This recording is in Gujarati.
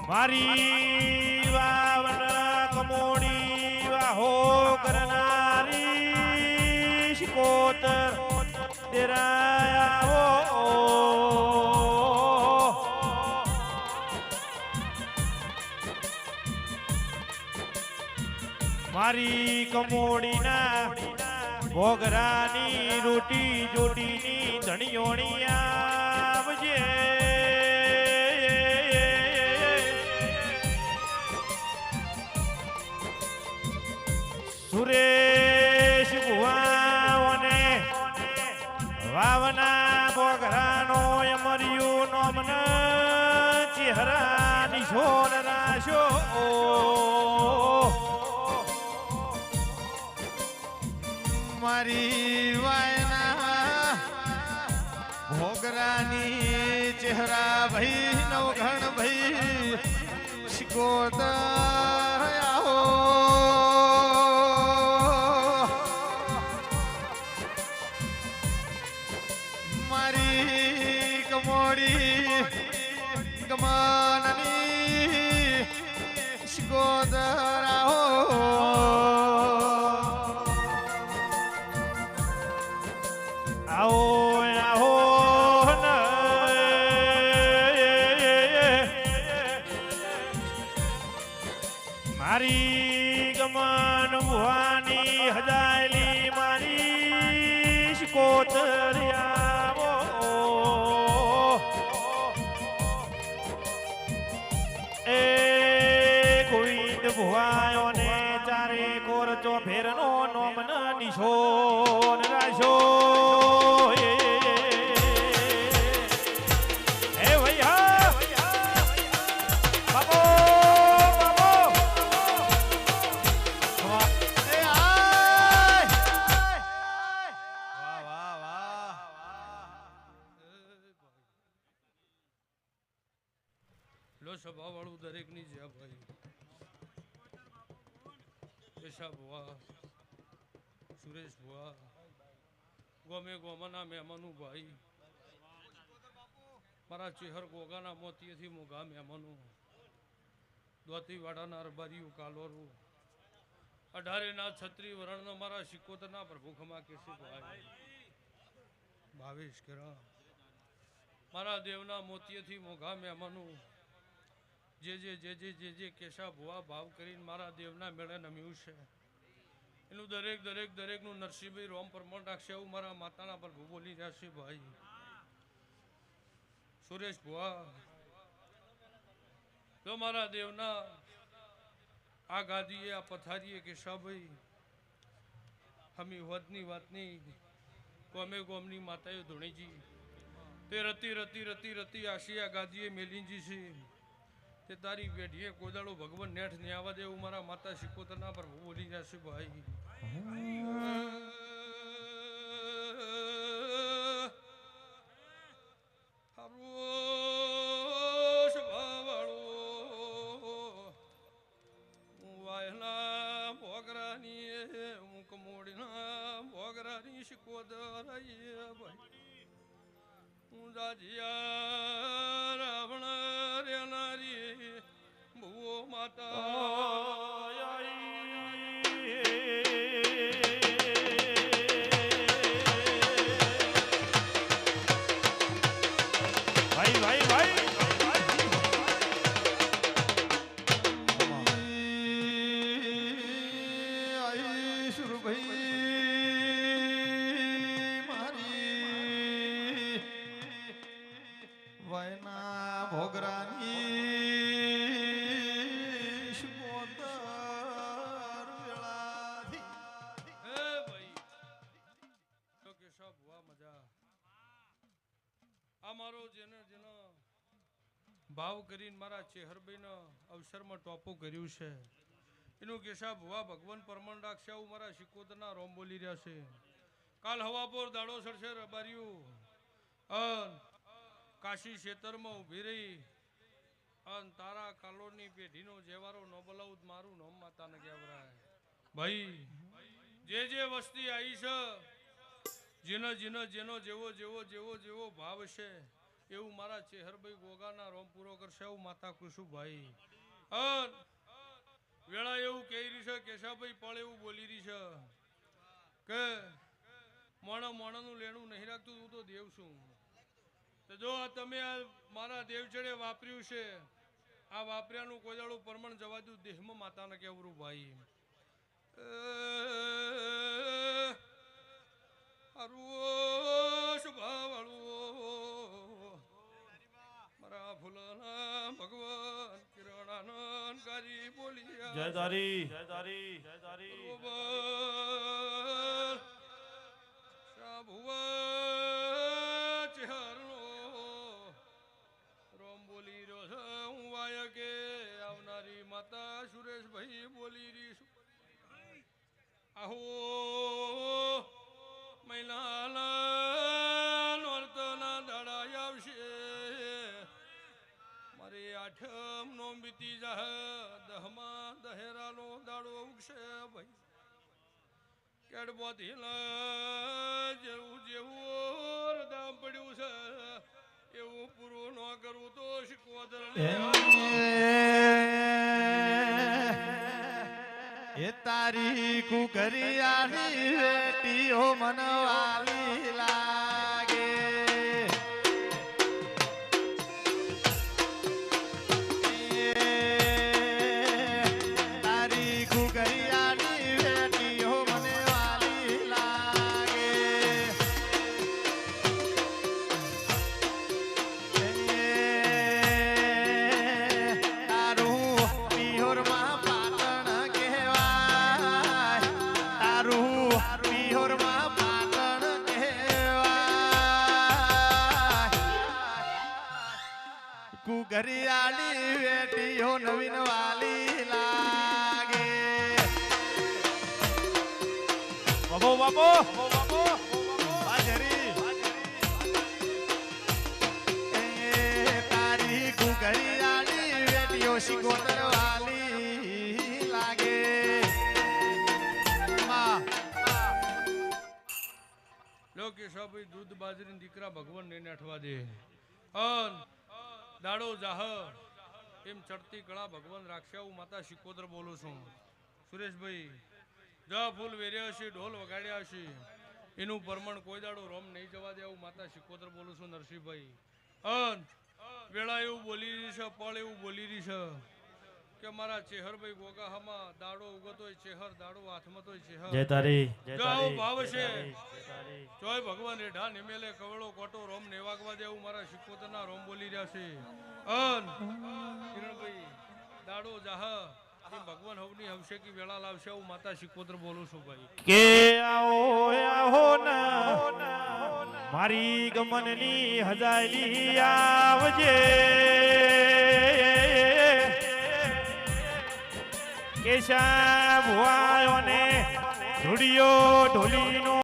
મારી વાવના કમોડી વાહો કરનારી શિકોતર ડેરાયા મારી કમોડીના ભોગરાની રોટી જોડીની ધણીઓણી આવજે સુરેશ ભુવાઓને વાવના ભોગરાનો અમર્યું નોમન ચહેરા નિશોર રાશો મારી વાયના ભોગરાની ચહેરા ભાઈ નવઘણ ભાઈ શિકોતર આવો મારી કમોડી કમાનની શિકોતર આવો મારી ગમન ભુવાની હજાયલી મારી શિકોતરિયાવો એ ગોવિંદ ભુવાયોને ચારે કોર ચોફેરનો નોમન નિશોન રાશો સભા વાળું દરેક ની જ્યાં ભાઈ કેશા ભુવા સુરેશ ભુવા ગોમે ગોમાના મહેમાનું ભાઈ મારા ચેહર ગોગાના મોતીએથી મોગા મહેમાનું દોતીવાડાના અરબારીયું કાલોરું 18 ના છત્રી વરણનો મારા શિકોતરના પ્રભુખમાં કેસી ભાઈ ભાવેશ કેરા મારા દેવના મોતીએથી મોગા મહેમાનું જે કેશા ભુવા ભાવ કરીને મારા દેવના મેળે નમ્યું છે એનું દરેકનું નરસિંહભાઈ રોમ પરમણ રાખશે એવું મારા માતાના પર બોલી રહ્યા છે ભાઈ સુરેશ ભુવા જો મારા દેવના આ ગાદીએ આ પથારીએ કેશાભાઈ હમી વધની વાતની કોમે ગોમની માતાએ ધોણીજી તે રતી આશી આ ગાદીએ મેલીનજી છે તે તારી પેઢીએ કોદાળો ભગવાન નેઠ ને આવા દે એવું મારા માતા શિકોતરના પર બોલી જશે ભાઈ વાયના ભોગરાની હું કમોડીના ભોગરાની શિકોતર ભાઈ હું દાજિયા રાવણ રેનારી ભુવો માતા ભાવ કરીને મારા ચેહરભાઈનો અવસરમાં ટોપો કર્યું છે એનું કેશા ભુવા ભગવાન પરમણ રાખશે એવું મારા શિકોતરના રોમ બોલી રહ્યા છે કાલ હવાપોર દાડો સડશે રબાર્યું કાશી ક્ષેત્રમાં ઊભી રહી અન તારા કાલોની પેઢીનો જેવારો ન બોલાવું મારું નોમ માતાને કહેવરાય ભાઈ જે વસ્તી આવી છે જેનો જેવો ભાવ છે એવું મારા ચેહરભાઈ ગોગાના રોમ પૂરો કરશે એવું માતા કુસુભાઈ અન વેળા એવું કહી રહી છે કેશાભાઈ પળ એવું બોલી રહી છે કે મોણાનું લેણું નહીં રાખતું હું તો દેવ છું તો જો આ તમે આ મારા દેવચડે વાપર્યું છે આ વાપર્યાનું કોઈ દાડું પરમણ જવા દઉં દેહમાં માતાને કેવરું ભાઈ મારા ફૂલના ભગવાન કિરણાનંદ કારી બોલિયા જય તારી જય તારી જય તારી ભુવા ચેહરનો રોમ બોલી રહ્યો છે હું વાય કે આવનારી માતા સુરેશભાઈ બોલી રહી છું આહો મહિનાના નોરતના દાડા આવશે મારી આઠમ નો બીતી જાહ દહમાં દહેરાનો દાડો ઉગશે ભાઈ કેડબોથી જેવું જેવું દામ પડ્યું છે એવું પૂરું ન કરવું તો શીખવદર એ તારી કુકરિયાની વેટીઓ મનવાલી લાગે તારી કુકરિયાની વેટીઓ મને વાલી લાગે તારું પિહોરમાં પાટણ કહેવાય તારું પિહોરમાં પાટણ કહેવાય કુકરિયાની વેટીઓ નવીન વાલી લાગે બાપો બાપો બાપો હાજરી એ તારી કુકરિયાની વેટીઓ શિકોતર વાલી લાગે માં લોકેશાભાઈ દૂધ બાજરી દીકરા ભગવાન ને અઠવા દે અન દાડો જાહ એમ ચડતી કળા ભગવાન રાખશે હું માતા શિકોતર બોલું છું સુરેશભાઈ જા ફૂલ વેર્યા છે ઢોલ વગાડ્યા છે એનું પરમણ કોઈ દાડો રોમ નહીં જવા દે હું માતા શિકોતર બોલું છું નરસિંહભાઈ અન વેળા એવું બોલી રહી છે પળ એવું બોલી રહી છે કે મારા ચેહરભાઈ ગોગાહામાં દાડો ઉગતો હોય ચેહર દાડો હાથમાં તો ચેહર જય તારી જય જો આવો તારી ભાવ છે જય તારી જોય ભગવાન રેઢા નિમેલે કવળો કોટો રોમ ને વાગવા દેવું મારા શિકોતરના રોમ બોલી રહ્યા છે અન કિરણભાઈ દાડો જાહ એ ભગવાન હવની હવશે કી વેળા લાવશે હું માતા શિકોતર બોલું છું ભાઈ કે આવો આવો ના મારી ગમનની હજાલી આવજે કેશા ભુવાયોને ધૂળિયો ઢોલીનો